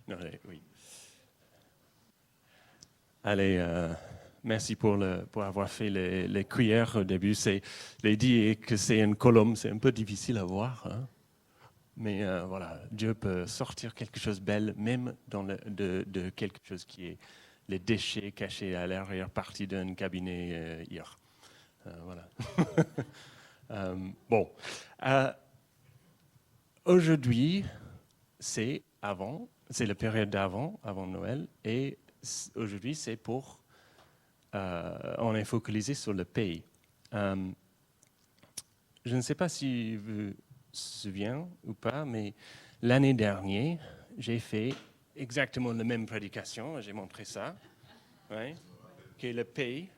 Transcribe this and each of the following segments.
Non, oui. Allez, merci pour avoir fait les cuillères au début. Les dit que c'est une colombe, c'est un peu difficile à voir. Hein. Mais voilà, Dieu peut sortir quelque chose de belle, même de quelque chose qui est les déchets cachés à l'arrière-partie d'un cabinet hier. Voilà. Bon. Aujourd'hui, c'est la période avant Noël, et aujourd'hui, c'est on est focalisé sur le pays. Je ne sais pas si vous vous souvenez ou pas, mais l'année dernière, j'ai fait exactement la même prédication, j'ai montré ça, ouais, qui est le pays,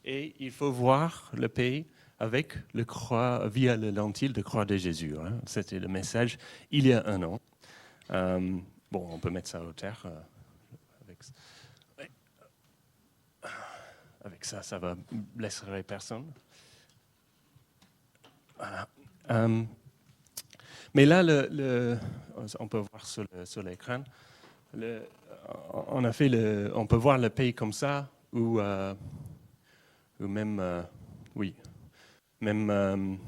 et il faut voir le pays avec le croix, via le lentille de croix de Jésus. Hein. C'était le message il y a un an. Bon, on peut mettre ça au terre. Avec ça, ça va blesser personne. Voilà. Mais là, on peut voir sur l'écran, on peut voir le pays comme ça, ou même, oui, même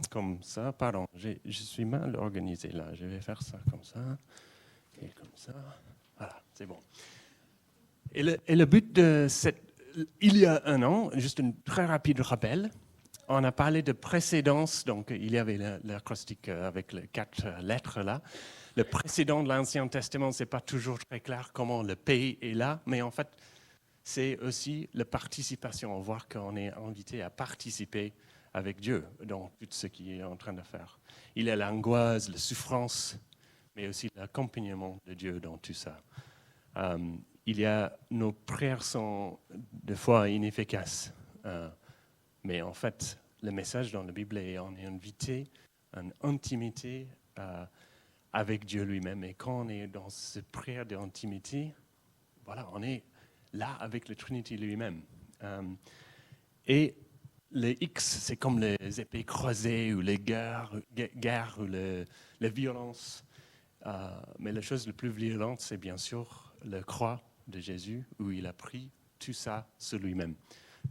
comme ça. Pardon, je suis mal organisé là. Je vais faire ça comme ça et comme ça. Voilà, c'est bon. Et le but de il y a un an, juste un très rapide rappel, on a parlé de précédence, donc il y avait l'acrostique avec les 4 lettres là. Le précédent de l'Ancien Testament, ce n'est pas toujours très clair comment le pays est là, mais en fait, c'est aussi la participation, on voit qu'on est invité à participer avec Dieu dans tout ce qu'il est en train de faire. Il y a l'angoisse, la souffrance, mais aussi l'accompagnement de Dieu dans tout ça. Nos prières sont des fois inefficaces, mais en fait, le message dans la Bible est on est invité à une intimité avec Dieu lui-même. Et quand on est dans cette prière d'intimité, voilà, on est là avec la Trinité lui-même. Et les X, c'est comme les épées croisées ou les guerres ou les violences. Mais la chose la plus violente, c'est bien sûr la croix de Jésus, où il a pris tout ça sur lui-même.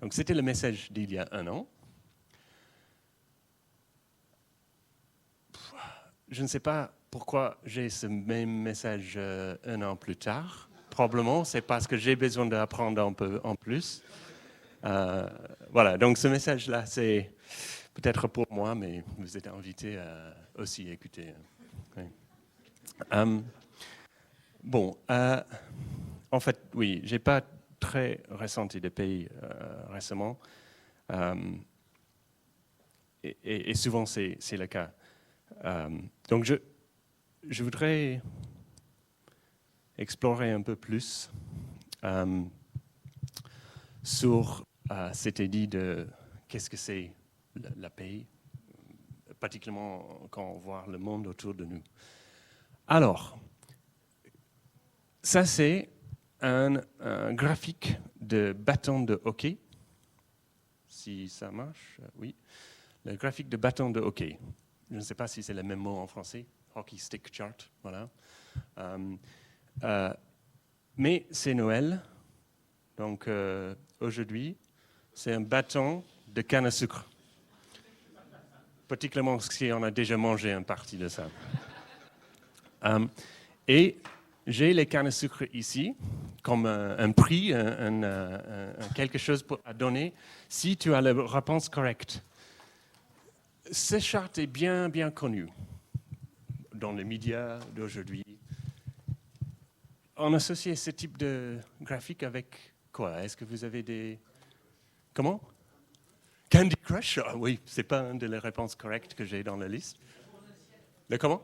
Donc c'était le message d'il y a un an. Je ne sais pas pourquoi j'ai ce même message un an plus tard. Probablement, c'est parce que j'ai besoin d'apprendre un peu en plus. Voilà, donc ce message-là, c'est peut-être pour moi, mais vous êtes invités à aussi écouter. Oui. Bon, en fait, oui, je n'ai pas très ressenti de pays récemment. Et souvent, c'est le cas. Donc, je voudrais explorer un peu plus sur cette idée de qu'est-ce que c'est la paix, particulièrement quand on voit le monde autour de nous. Alors, ça c'est un graphique de bâton de hockey. Si ça marche, oui. Le graphique de bâton de hockey. Je ne sais pas si c'est le même mot en français. Hockey stick chart, voilà. Mais c'est Noël. Donc aujourd'hui, c'est un bâton de canne à sucre. Particulièrement si on a déjà mangé une partie de ça. Et j'ai les cannes à sucre ici, comme un prix, quelque chose à donner, si tu as la réponse correcte. Ce charte est bien, bien connu dans les médias d'aujourd'hui. On associe ce type de graphique avec quoi? Est-ce que vous avez des... Comment? Candy Crush? Ah oui, ce n'est pas une des réponses correctes que j'ai dans la liste. Le comment?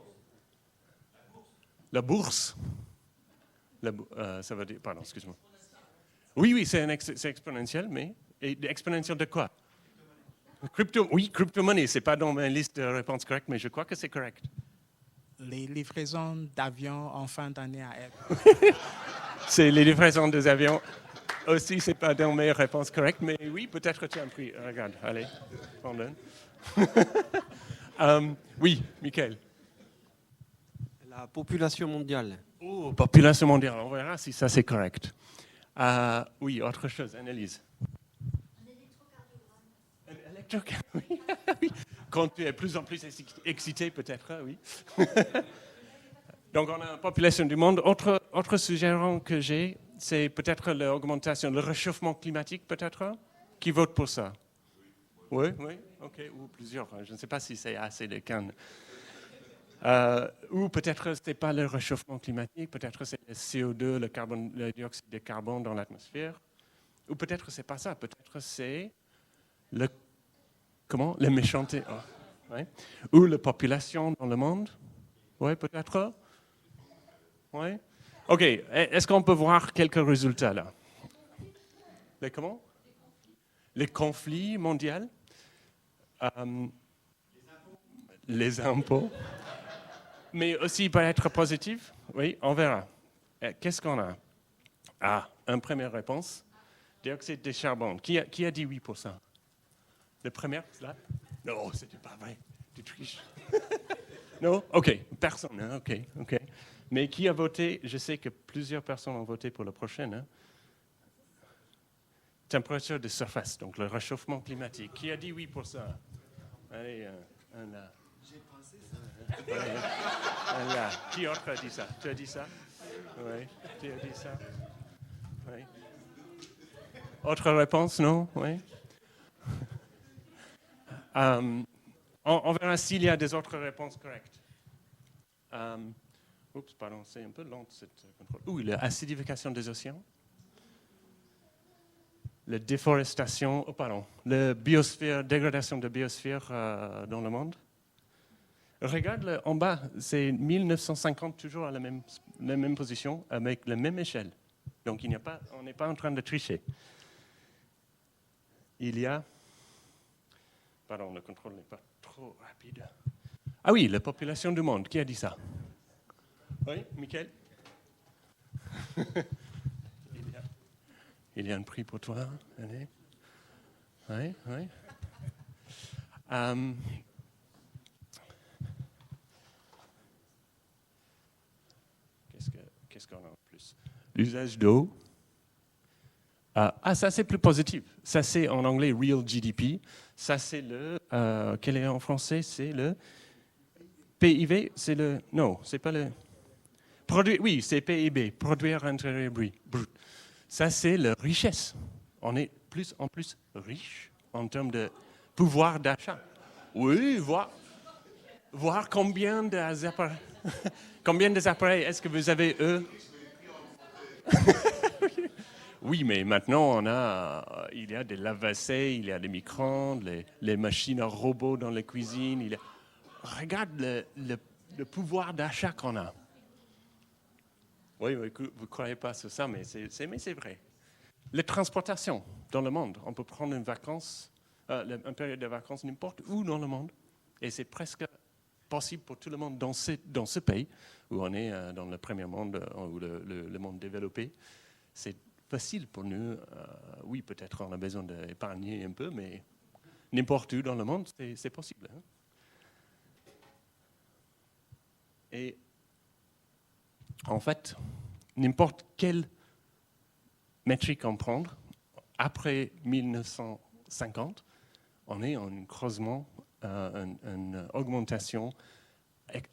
La bourse. Ça veut dire... Pardon, excuse-moi. Oui, c'est exponentiel, mais... Et exponentiel de quoi? Oui, crypto-monnaie. Ce n'est pas dans ma liste de réponses correctes, mais je crois que c'est correct. Les livraisons d'avions en fin d'année à Air. C'est les livraisons des avions. Aussi, ce n'est pas dans mes réponses correctes, mais oui, peut-être tu as un prix. Regarde, allez, prends-le. Oui, Michael. La population mondiale. Oh, population mondiale, on verra si ça c'est correct. Oui, autre chose, Annelise. Un électrocardiogramme. Oui, oui. Quand tu es de plus en plus excité, peut-être, oui. Donc, on a une population du monde. Autre suggérant que j'ai, c'est peut-être l'augmentation, le réchauffement climatique, peut-être. Qui vote pour ça? Oui, oui, ok, ou plusieurs. Je ne sais pas si c'est assez de cannes. Ou peut-être ce n'est pas le réchauffement climatique, peut-être c'est le CO2, le dioxyde de carbone dans l'atmosphère. Ou peut-être ce n'est pas ça, peut-être c'est le méchanté. Oh, ouais. Ou la population dans le monde. Oui, peut-être. Oui. OK, est-ce qu'on peut voir quelques résultats là? Les comment? Les conflits mondiaux. Les impôts. Mais aussi peut être positif. Oui, on verra. Qu'est-ce qu'on a? Une première réponse. Dioxyde de charbon. Qui a dit oui pour ça? Le premier, là? Non, c'était pas vrai. Tu triches. Non? OK. Personne. Hein? OK. Mais qui a voté? Je sais que plusieurs personnes ont voté pour la prochaine. Hein? Température de surface, donc le réchauffement climatique. Qui a dit oui pour ça? Allez, un là. J'ai pensé ça. Un là. Qui autre a dit ça? Tu as dit ça? Oui. Tu as dit ça? Oui. Autre réponse, non? Oui. On verra s'il y a des autres réponses correctes. Oups, pardon, c'est un peu lent cette contrôle. Oui, l'acidification des océans. La déforestation, la biosphère, dégradation de biosphère dans le monde. Regarde en bas, c'est 1950, toujours à la même position, avec la même échelle. Donc on n'est pas en train de tricher. Pardon, le contrôle n'est pas trop rapide. Ah oui, la population du monde, qui a dit ça? Oui, Michael? Il y a un prix pour toi. Allez. Oui. Qu'est-ce qu'on a en plus? L'usage d'eau. Ça c'est plus positif. Ça c'est en anglais Real GDP. Ça c'est quel est en français? C'est le PIB. Non, c'est pas le produit. Oui, c'est PIB, produire intérieur brut. Ça c'est la richesse. On est plus en plus riche en termes de pouvoir d'achat. Oui, voir combien d'appareils. Combien d'appareils est-ce que vous avez eux? Oui, mais maintenant, il y a des lave-vaisselle, il y a des micro-ondes, les machines à robots dans la cuisine. Regarde le pouvoir d'achat qu'on a. Oui, vous ne croyez pas sur ça, mais c'est vrai. Les transportations dans le monde. On peut prendre une période de vacances n'importe où dans le monde. Et c'est presque possible pour tout le monde dans ce pays, où on est dans le premier monde, ou le monde développé. C'est facile pour nous. Oui, peut-être on a besoin d'épargner un peu, mais n'importe où dans le monde, c'est possible. Hein? Et en fait, n'importe quelle métrique on prend, après 1950, on est en creusement, une augmentation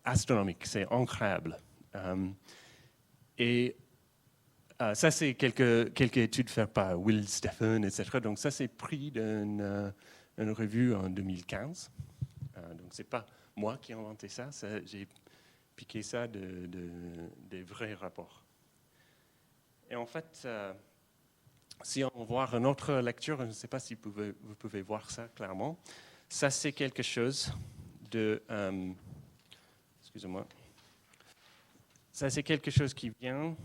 astronomique. C'est incroyable. Et ça, c'est quelques études faites par Will Stephen, etc. Donc ça, c'est pris d'une revue en 2015. Donc c'est pas moi qui ai inventé ça. J'ai piqué ça des vrais rapports. Et en fait, si on voit une autre lecture, je ne sais pas si vous pouvez voir ça clairement. Ça, c'est quelque chose de... excusez-moi. Ça, c'est quelque chose qui vient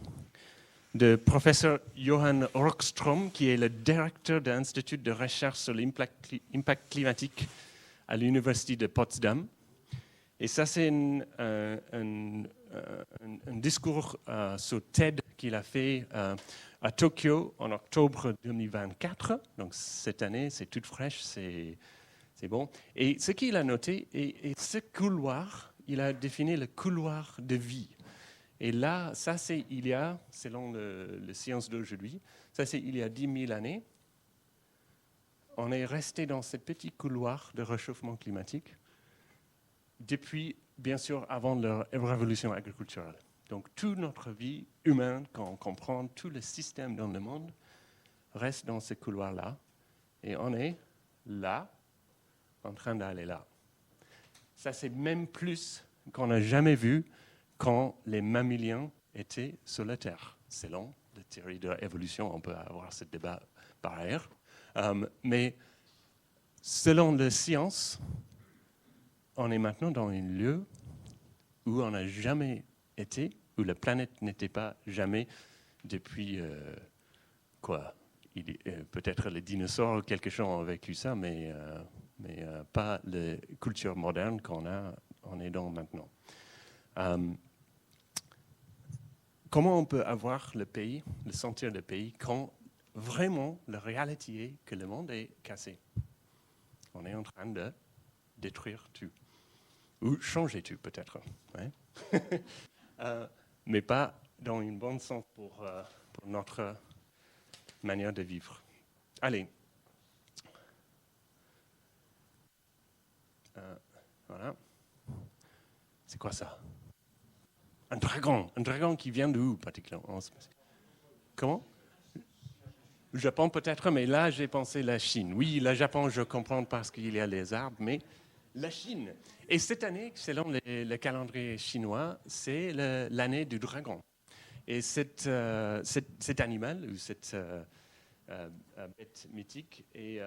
de professeur Johan Rockström, qui est le directeur de l'Institut de recherche sur l'impact climatique à l'Université de Potsdam. Et ça, c'est un discours sur TED qu'il a fait à Tokyo en octobre 2024. Donc cette année, c'est toute fraîche, c'est bon. Et ce qu'il a noté, et ce couloir il a défini le couloir de vie. Et là, ça c'est selon les sciences d'aujourd'hui, ça c'est il y a 10 000 années, on est resté dans ce petit couloir de réchauffement climatique depuis, bien sûr, avant la révolution agriculturelle. Donc toute notre vie humaine, quand on comprend tout le système dans le monde, reste dans ce couloir-là. Et on est là, en train d'aller là. Ça, c'est même plus qu'on n'a jamais vu quand les mammaliens étaient sur la Terre. Selon la théorie de l'évolution, on peut avoir ce débat par ailleurs. Mais selon la science, on est maintenant dans un lieu où on n'a jamais été, où la planète n'était pas jamais depuis peut-être les dinosaures ou quelque chose ont vécu ça, mais pas la culture moderne on est dans maintenant. Comment on peut avoir le pays, le sentir le pays, quand vraiment la réalité est que le monde est cassé? On est en train de détruire tout. Ou changer tout, peut-être. Ouais. Mais pas dans une bonne sens pour notre manière de vivre. Allez. Voilà. C'est quoi ça? Un dragon qui vient d'où, particulièrement? Comment? Le Japon peut-être, mais là j'ai pensé la Chine. Oui, le Japon je comprends parce qu'il y a les arbres, mais la Chine. Et cette année, selon le calendrier chinois, c'est l'année du dragon. Et cet animal, ou cette bête mythique, est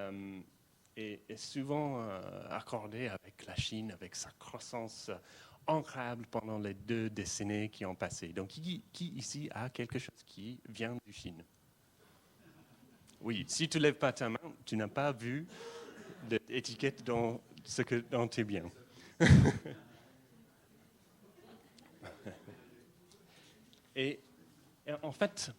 souvent accordé avec la Chine, avec sa croissance incroyable pendant les 2 décennies qui ont passé. Donc, qui ici a quelque chose qui vient de Chine? Oui, si tu ne lèves pas ta main, tu n'as pas vu l'étiquette dans tes biens. et en fait,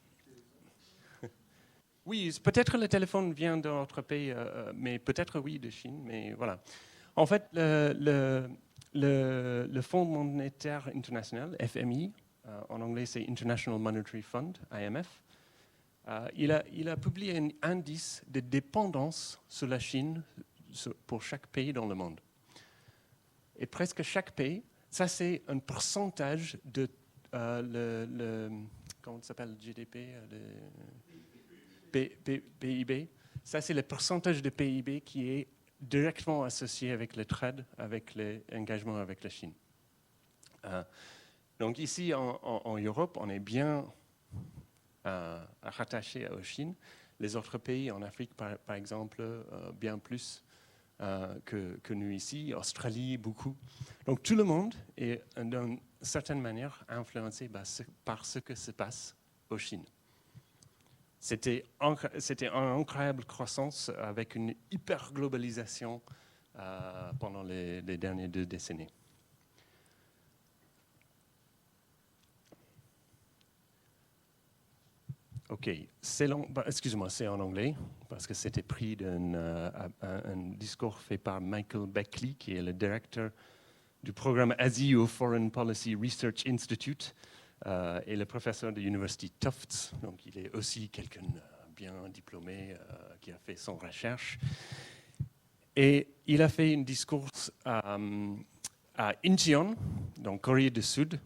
oui, peut-être le téléphone vient d'un autre pays, mais peut-être oui de Chine, mais voilà. En fait, le Fonds monétaire international, FMI, en anglais c'est International Monetary Fund, IMF, il a publié un indice de dépendance sur la Chine pour chaque pays dans le monde. Et presque chaque pays, ça c'est un pourcentage de comment ça s'appelle, GDP, PIB. Ça c'est le pourcentage de PIB qui est directement associé avec le trade, avec l'engagement avec la Chine. Donc ici en Europe, on est bien rattaché à la Chine. Les autres pays en Afrique, par exemple, bien plus que nous ici, Australie, beaucoup. Donc tout le monde est d'une certaine manière influencé par ce que se passe en Chine. C'était une incroyable croissance avec une hyper-globalisation pendant les dernières 2 décennies. OK. Excusez-moi, c'est en anglais, parce que c'était pris un discours fait par Michael Beckley, qui est le directeur du programme Asie au Foreign Policy Research Institute et le professeur de l'Université Tufts. Donc, il est aussi quelqu'un bien diplômé qui a fait son recherche. Et il a fait un discours à Incheon, donc Corée du Sud,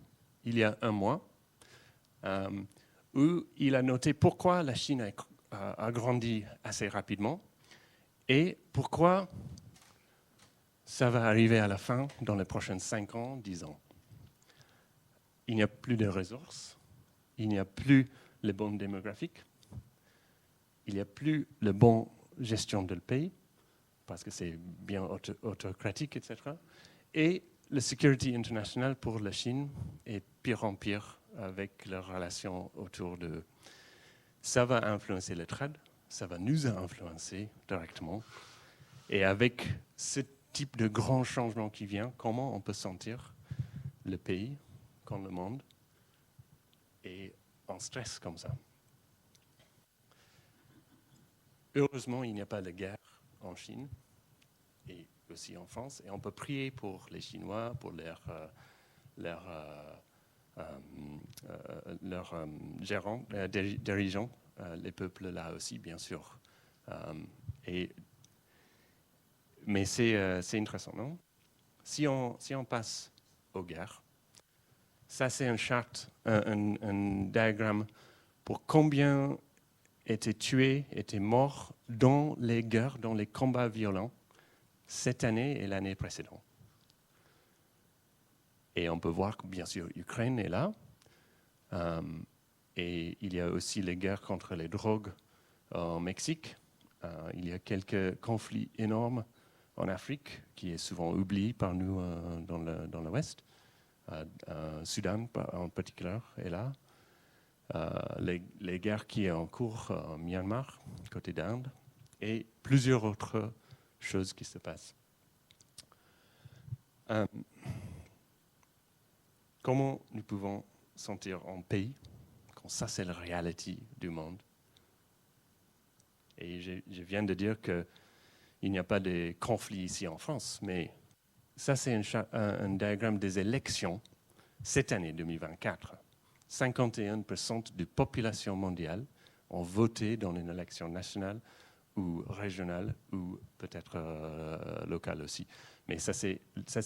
il y a 1 mois, où il a noté pourquoi la Chine a grandi assez rapidement et pourquoi ça va arriver à la fin dans les prochains 5 ans, 10 ans. Il n'y a plus de ressources, il n'y a plus les bons démographiques, il n'y a plus la bonne gestion du pays, parce que c'est bien autocratique, etc. Et la sécurité internationale pour la Chine est pire en pire avec leurs relations autour de... Ça va influencer le trade, ça va nous influencer directement. Et avec ce type de grand changement qui vient, comment on peut sentir le pays, comme le monde, et en stress comme ça. Heureusement, il n'y a pas de guerre en Chine. Et aussi en France. Et on peut prier pour les Chinois, pour leurs gérants, dirigeants, les peuples là aussi, bien sûr. Mais c'est intéressant, non? Si on passe aux guerres, ça c'est un chart, un diagramme pour combien étaient tués, étaient morts dans les guerres, dans les combats violents, cette année et l'année précédente. Et on peut voir que, bien sûr, l'Ukraine est là. Et il y a aussi les guerres contre les drogues au Mexique. Il y a quelques conflits énormes en Afrique, qui est souvent oublié par nous dans l'Ouest. Soudan, en particulier, est là. Les guerres qui sont en cours en Myanmar, côté d'Inde, et plusieurs autres choses qui se passent. Comment nous pouvons sentir en paix quand ça c'est la réalité du monde? Et je viens de dire qu'il n'y a pas de conflit ici en France, mais ça c'est un diagramme des élections cette année 2024. 51% de la population mondiale ont voté dans une élection nationale ou régionale ou peut-être locale aussi. Mais ça c'est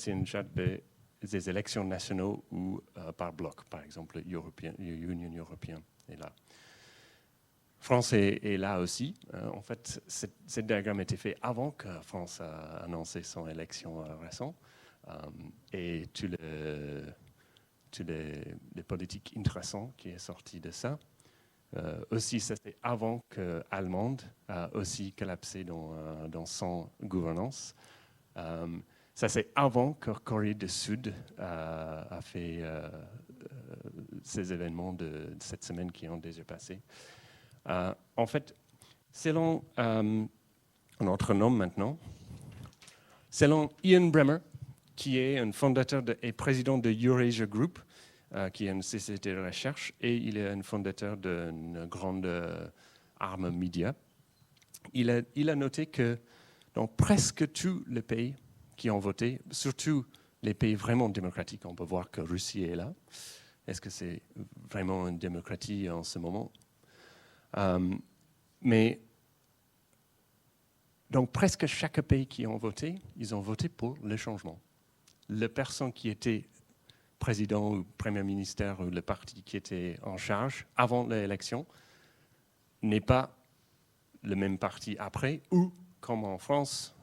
une charte des élections nationales ou par bloc, par exemple l'Union européenne est là. France est là aussi. En fait, ce diagramme a été fait avant que France a annoncé son élection récente. Et tous les politiques intéressantes qui est sorti de ça. Aussi, c'était avant que l'Allemagne a aussi collapsé dans son gouvernance. Ça, c'est avant que Corée du Sud a fait ces événements de cette semaine qui ont déjà passé. En fait, selon un autre nom maintenant, selon Ian Bremmer, qui est un fondateur et président de Eurasia Group, qui est une société de recherche, et il est un fondateur d'une grande arme média. Il a noté que dans presque tous les pays qui ont voté, surtout les pays vraiment démocratiques, on peut voir que Russie est là. Est-ce que c'est vraiment une démocratie en ce moment? Mais dans presque chaque pays qui ont voté, ils ont voté pour le changement. La personne qui était président ou premier ministre ou le parti qui était en charge avant l'élection n'est pas le même parti après, ou comme en France,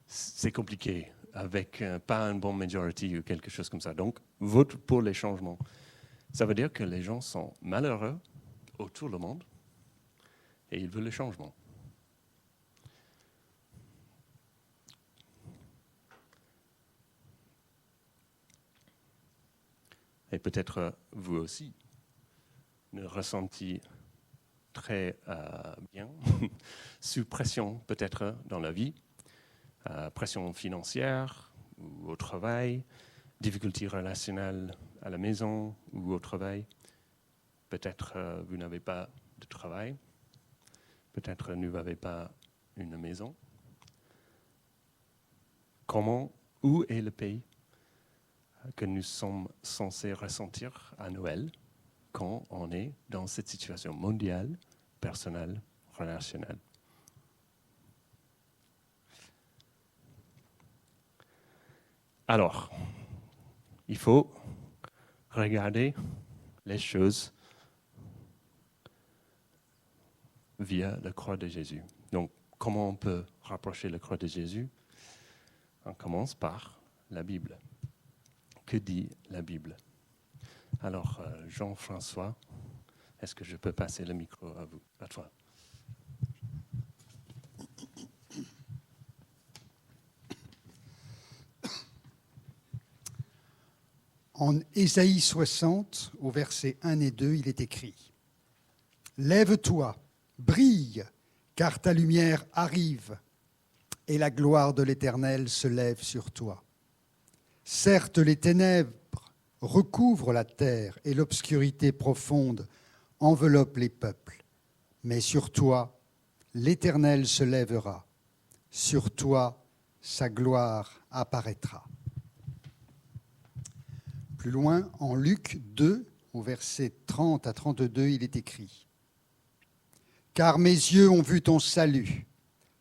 c'est compliqué, avec pas une bonne majorité ou quelque chose comme ça. Donc, vote pour les changements. Ça veut dire que les gens sont malheureux autour du monde et ils veulent le changement. Et peut-être vous aussi ne ressentez très bien sous pression peut-être dans la vie, pression financière ou au travail, difficultés relationnelles à la maison ou au travail. Peut-être vous n'avez pas de travail, peut-être vous n'avez pas une maison. Comment, où est le pays que nous sommes censés ressentir à Noël quand on est dans cette situation mondiale, personnelle, relationnelle? Alors, il faut regarder les choses via la croix de Jésus. Donc, comment on peut rapprocher la croix de Jésus? On commence par la Bible. Que dit la Bible? Alors, Jean-François, est-ce que je peux passer le micro à toi? En Ésaïe 60, au verset 1 et 2, il est écrit « Lève-toi, brille, car ta lumière arrive, et la gloire de l'Éternel se lève sur toi. Certes, les ténèbres recouvrent la terre, et l'obscurité profonde enveloppe les peuples. Mais sur toi, l'Éternel se lèvera. Sur toi, sa gloire apparaîtra. Plus loin, en Luc 2, au verset 30 à 32, il est écrit « Car mes yeux ont vu ton salut,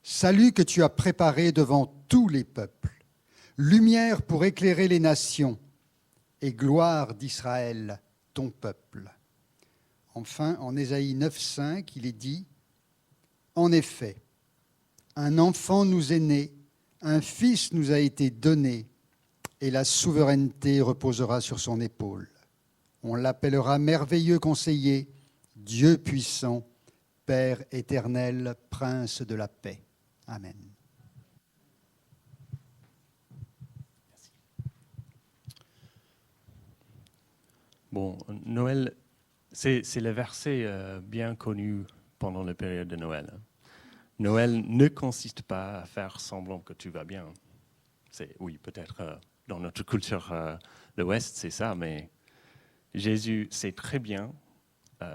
salut que tu as préparé devant tous les peuples, lumière pour éclairer les nations et gloire d'Israël, ton peuple. » Enfin, en Ésaïe 9,5, il est dit « En effet, un enfant nous est né, un fils nous a été donné, et la souveraineté reposera sur son épaule. On l'appellera merveilleux conseiller, Dieu puissant, Père éternel, Prince de la paix. » Amen. Bon, Noël, c'est le verset bien connu pendant la période de Noël. Noël ne consiste pas à faire semblant que tout va bien. Oui, peut-être dans notre culture de l'Ouest, c'est ça, mais Jésus sait très bien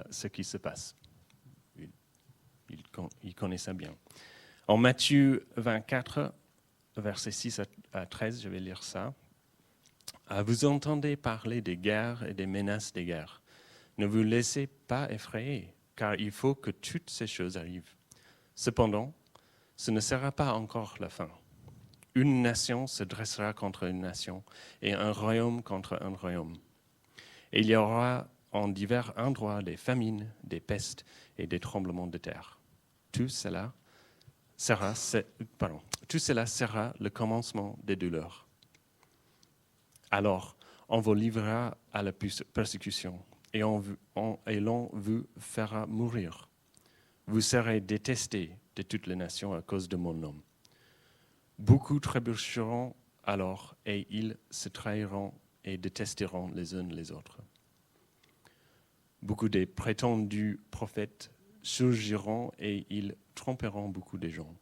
ce qui se passe. Il connaît ça bien. En Matthieu 24, versets 6 à 13, je vais lire ça. « Vous entendez parler des guerres et des menaces des guerres. Ne vous laissez pas effrayer, car il faut que toutes ces choses arrivent. Cependant, ce ne sera pas encore la fin. Une nation se dressera contre une nation et un royaume contre un royaume. Et il y aura en divers endroits des famines, des pestes et des tremblements de terre. Tout cela sera le commencement des douleurs. Alors, on vous livrera à la persécution et l'on vous fera mourir. Vous serez détestés de toutes les nations à cause de mon nom. Beaucoup trébucheront alors et ils se trahiront et détesteront les uns les autres. Beaucoup des prétendus prophètes surgiront et ils tromperont beaucoup de gens.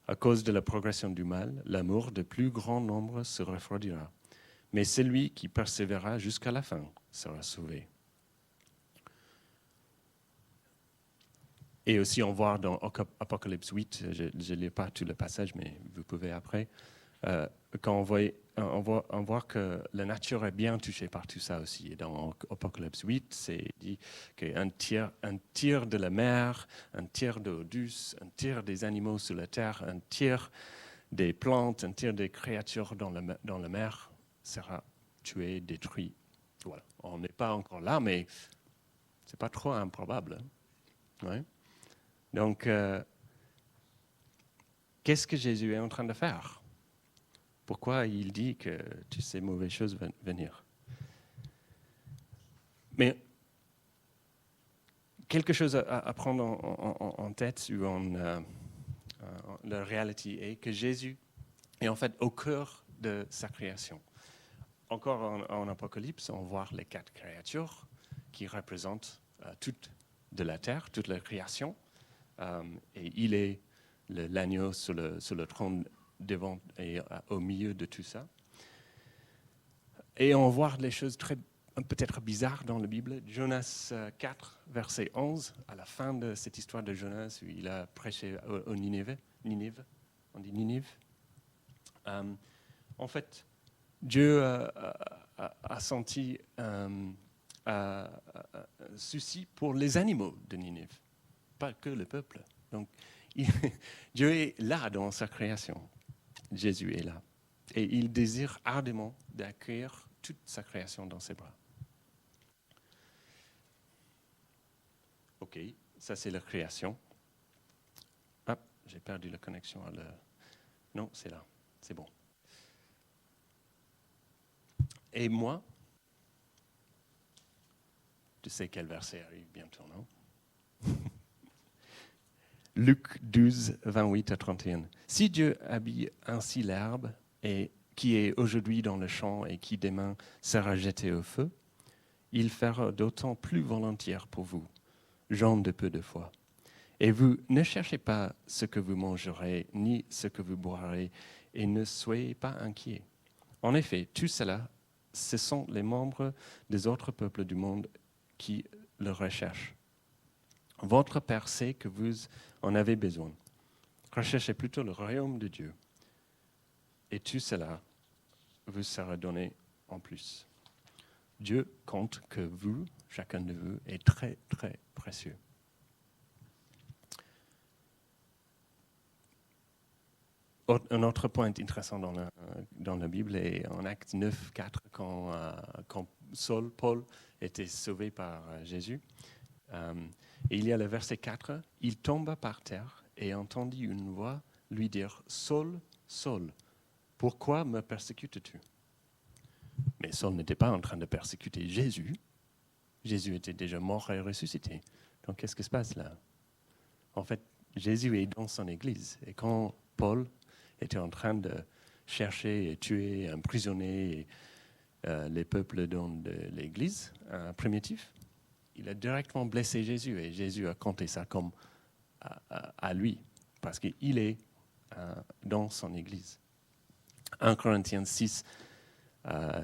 À cause de la progression du mal, l'amour de plus grand nombre se refroidira. Mais celui qui persévérera jusqu'à la fin sera sauvé. Et aussi, on voit dans Apocalypse 8, je ne lis pas tout le passage, mais vous pouvez après, quand on voit que la nature est bien touchée par tout ça aussi. Et dans Apocalypse 8, c'est dit qu'un tiers de la mer, un tiers d'eau douce, un tiers des animaux sur la terre, un tiers des plantes, un tiers des créatures dans la mer sera tué, détruit. Voilà. On n'est pas encore là, mais ce n'est pas trop improbable. Hein? Ouais. Donc, qu'est-ce que Jésus est en train de faire? Pourquoi il dit que toutes ces mauvaises choses vont venir? Mais quelque chose à prendre en tête ou la réalité est que Jésus est en fait au cœur de sa création. Encore en Apocalypse, on voit les 4 créatures qui représentent toute de la terre, toute la création. Et il est l'agneau sur le trône devant et au milieu de tout ça. Et on voit les choses peut-être bizarres dans la Bible. Jonas 4, verset 11, à la fin de cette histoire de Jonas, où il a prêché au Ninive, on dit Ninive. En fait, Dieu a senti un souci pour les animaux de Ninive, pas que le peuple. Donc, Dieu est là dans sa création. Jésus est là. Et il désire ardemment d'accueillir toute sa création dans ses bras. OK, ça c'est la création. Ah, j'ai perdu la connexion à Non, c'est là, c'est bon. Et moi, tu sais quel verset arrive bientôt, non? Luc 12, 28 à 31. Si Dieu habille ainsi l'herbe et qui est aujourd'hui dans le champ et qui demain sera jetée au feu, il fera d'autant plus volontiers pour vous, gens de peu de foi. Et vous ne cherchez pas ce que vous mangerez, ni ce que vous boirez, et ne soyez pas inquiets. En effet, tout cela, ce sont les membres des autres peuples du monde qui le recherchent. Votre Père sait que vous en avez besoin. Recherchez plutôt le royaume de Dieu et tout cela vous sera donné en plus. Dieu compte que vous, chacun de vous, est très, très précieux. Un autre point intéressant dans la Bible est en Actes 9, 4, quand Paul était sauvé par Jésus. Et il y a le verset 4, « Il tomba par terre et entendit une voix lui dire, « Saul, Saul, pourquoi me persécutes-tu » Mais Saul n'était pas en train de persécuter Jésus. Jésus était déjà mort et ressuscité. Donc qu'est-ce qui se passe là? En fait, Jésus est dans son église. Et quand Paul était en train de chercher et tuer, et emprisonner les peuples dans l'église primitive, il a directement blessé Jésus. Et Jésus a compté ça comme à lui, parce qu'il est dans son église. 1 Corinthiens 6,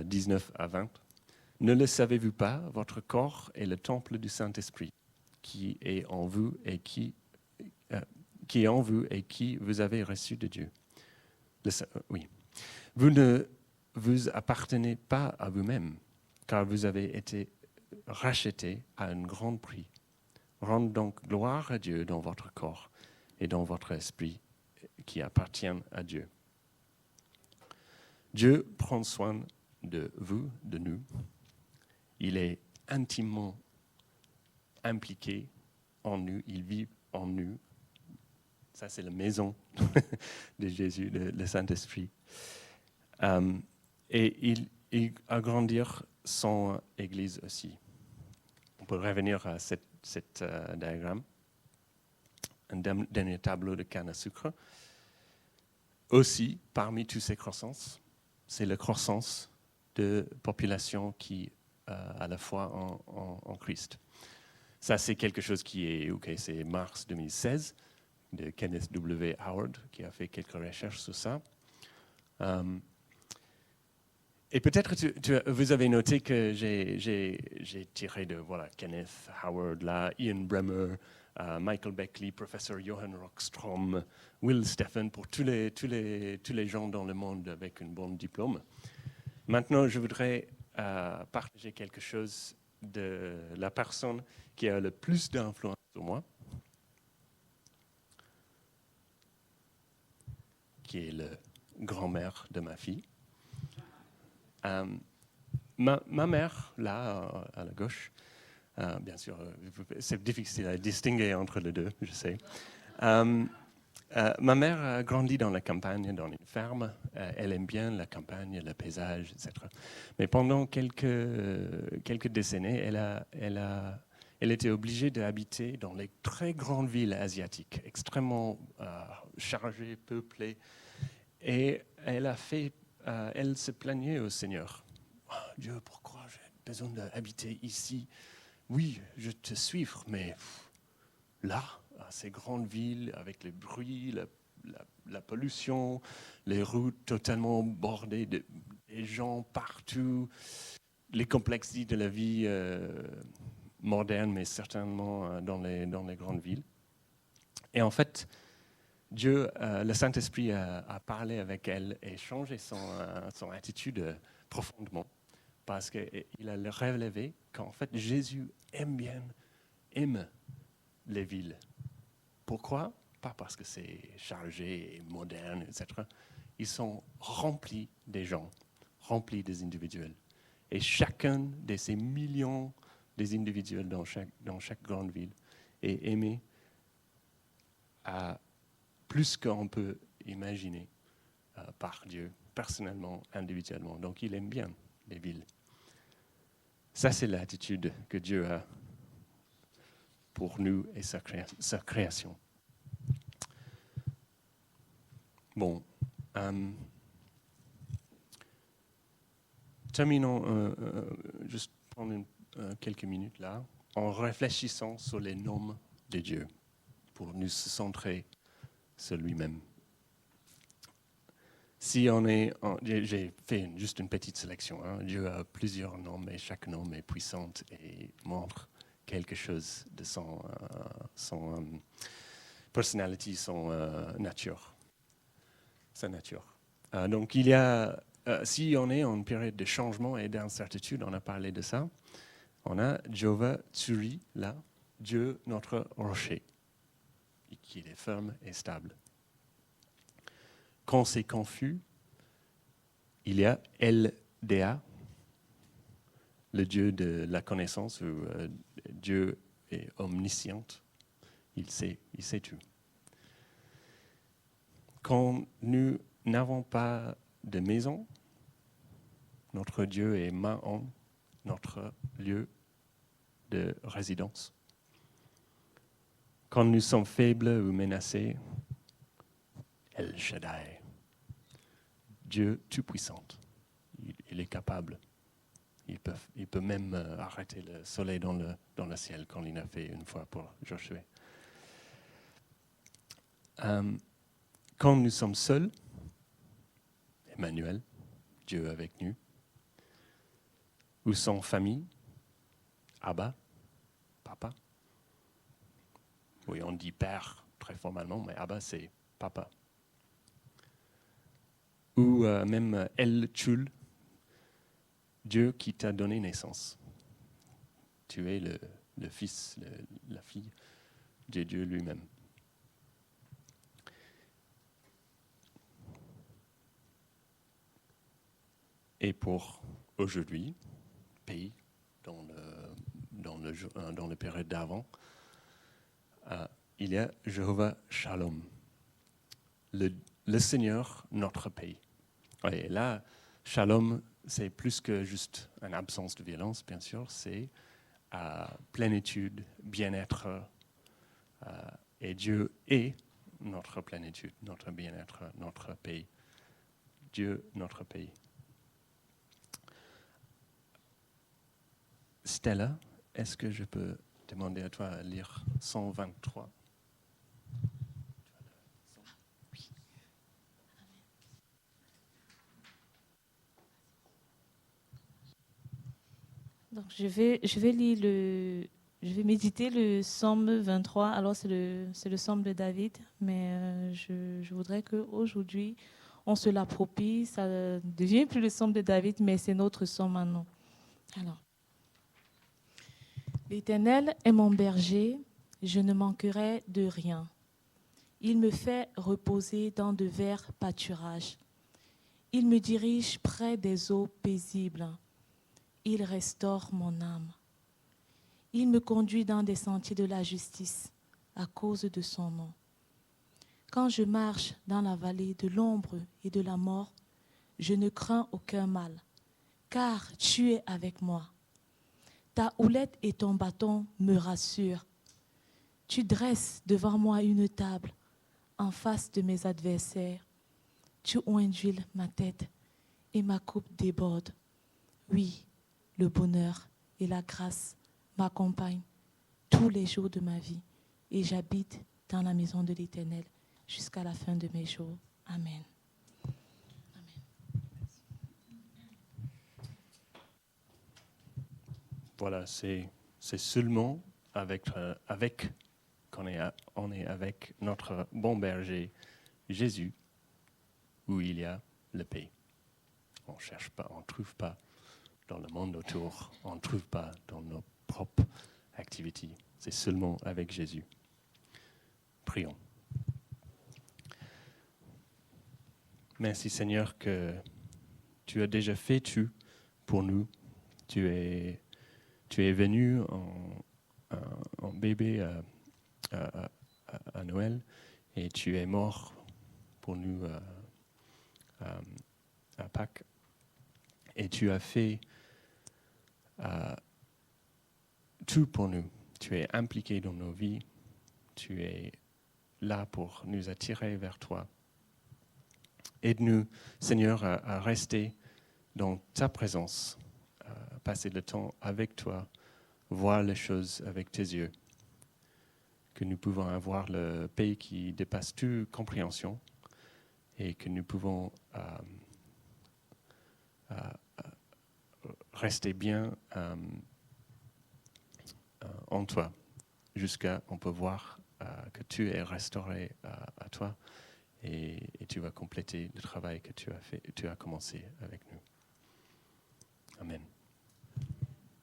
19 à 20. « Ne le savez-vous pas, votre corps est le temple du Saint-Esprit, qui est en vous et qui vous avez reçu de Dieu. Oui. Vous ne vous appartenez pas à vous-même, car vous avez été rachetés à un grand prix. Rendez donc gloire à Dieu dans votre corps et dans votre esprit qui appartiennent à Dieu. Dieu prend soin de vous, de nous. Il est intimement impliqué en nous, il vit en nous. Ça, c'est la maison de Jésus, le Saint-Esprit. Et il agrandir son Église aussi. On peut revenir à cet diagramme. Un dernier tableau de canne à sucre. Aussi, parmi toutes ces croissances, c'est la croissance de population qui à la foi en Christ. Ça, c'est quelque chose qui est, c'est mars 2016, de Kenneth W. Howard, qui a fait quelques recherches sur ça. Et peut-être vous avez noté que j'ai tiré de Kenneth Howard, là, Ian Bremmer, Michael Beckley, professeur Johan Rockström, Will Steffen, pour tous les gens dans le monde avec un bon diplôme. Maintenant, je voudrais partager quelque chose de la personne qui a le plus d'influence sur moi, qui est le grand-mère de ma fille. Ma mère, là, à la gauche, bien sûr, c'est difficile à distinguer entre les deux, je sais. Ma mère a grandi dans la campagne, dans une ferme. Elle aime bien la campagne, le paysage, etc. Mais pendant quelques décennies, elle était obligée d'habiter dans les très grandes villes asiatiques, extrêmement chargées, peuplées. Et elle se plaignait au Seigneur. Oh, Dieu, pourquoi j'ai besoin d'habiter ici? Oui, je te suis, mais là, à ces grandes villes, avec les bruits, la pollution, les routes totalement bordées des gens partout, les complexités de la vie moderne, mais certainement dans les grandes villes. Et en fait, Dieu, le Saint-Esprit a parlé avec elle et changé son attitude profondément, parce qu'il a révélé qu'en fait, Jésus aime les villes. Pourquoi? Pas parce que c'est chargé et moderne, etc. Ils sont remplis des gens, remplis des individuels. Et chacun de ces millions des individuels dans chaque grande ville est aimé à plus qu'on peut imaginer par Dieu, personnellement, individuellement. Donc il aime bien les villes. Ça, c'est l'attitude que Dieu a pour nous et sa création. Bon. Terminons, juste prendre quelques minutes là, en réfléchissant sur les noms de Dieu, pour nous centrer sur lui-même. Si j'ai fait juste une petite sélection. Hein. Dieu a plusieurs noms et chaque nom est puissant et montre quelque chose de son personnalité, son nature. Sa nature. Donc il y a, si on est en période de changement et d'incertitude, on a parlé de ça, on a Jéhovah Tsuri, là, Dieu notre rocher, qui est ferme et stable. Quand c'est confus, il y a LDA, le Dieu de la connaissance, ou Dieu est omniscient, il sait tout. Quand nous n'avons pas de maison, notre Dieu est Ma'on, notre lieu de résidence. Quand nous sommes faibles ou menacés, El Shaddai, Dieu tout-puissant, il est capable. Il peut même arrêter le soleil dans le ciel, comme il a fait une fois pour Josué. Quand nous sommes seuls, Emmanuel, Dieu avec nous, ou sans famille, Abba, papa. Oui, on dit père très formalement, mais Abba c'est papa. Ou même El Chul, Dieu qui t'a donné naissance. Tu es le fils, la fille de Dieu lui-même. Et pour aujourd'hui, pays, dans la période d'avant, il y a Jéhovah Shalom, le Seigneur, notre pays. Et là, Shalom, c'est plus que juste une absence de violence, bien sûr, c'est plénitude, bien-être, et Dieu est notre plénitude, notre bien-être, notre pays. Dieu, notre pays. Stella, est-ce que je peux demander à toi de lire 123? Oui. Donc je vais méditer le psaume 23. Alors c'est le psaume de David, mais je voudrais qu'aujourd'hui on se l'approprie. Ça ne devient plus le psaume de David, mais c'est notre psaume maintenant. Alors. L'Éternel est mon berger, je ne manquerai de rien. Il me fait reposer dans de verts pâturages. Il me dirige près des eaux paisibles. Il restaure mon âme. Il me conduit dans des sentiers de la justice à cause de son nom. Quand je marche dans la vallée de l'ombre et de la mort, je ne crains aucun mal, car tu es avec moi. Ta houlette et ton bâton me rassurent. Tu dresses devant moi une table en face de mes adversaires. Tu oinduis ma tête et ma coupe déborde. Oui, le bonheur et la grâce m'accompagnent tous les jours de ma vie et j'habite dans la maison de l'Éternel jusqu'à la fin de mes jours. Amen. Voilà, c'est seulement qu'on est avec notre bon berger Jésus où il y a le paix. On ne cherche pas, on ne trouve pas dans le monde autour, on ne trouve pas dans nos propres activités. C'est seulement avec Jésus. Prions. Merci Seigneur que tu as déjà fait tout pour nous. Tu es venu en bébé à Noël et tu es mort pour nous à Pâques. Et tu as fait tout pour nous. Tu es impliqué dans nos vies. Tu es là pour nous attirer vers toi. Aide-nous, Seigneur, à rester dans ta présence, à passer le temps avec toi, voir les choses avec tes yeux, que nous pouvons avoir le paix qui dépasse toute compréhension et que nous pouvons rester bien en toi jusqu'à on peut voir que tu es restauré à toi et tu vas compléter le travail que tu as commencé avec nous.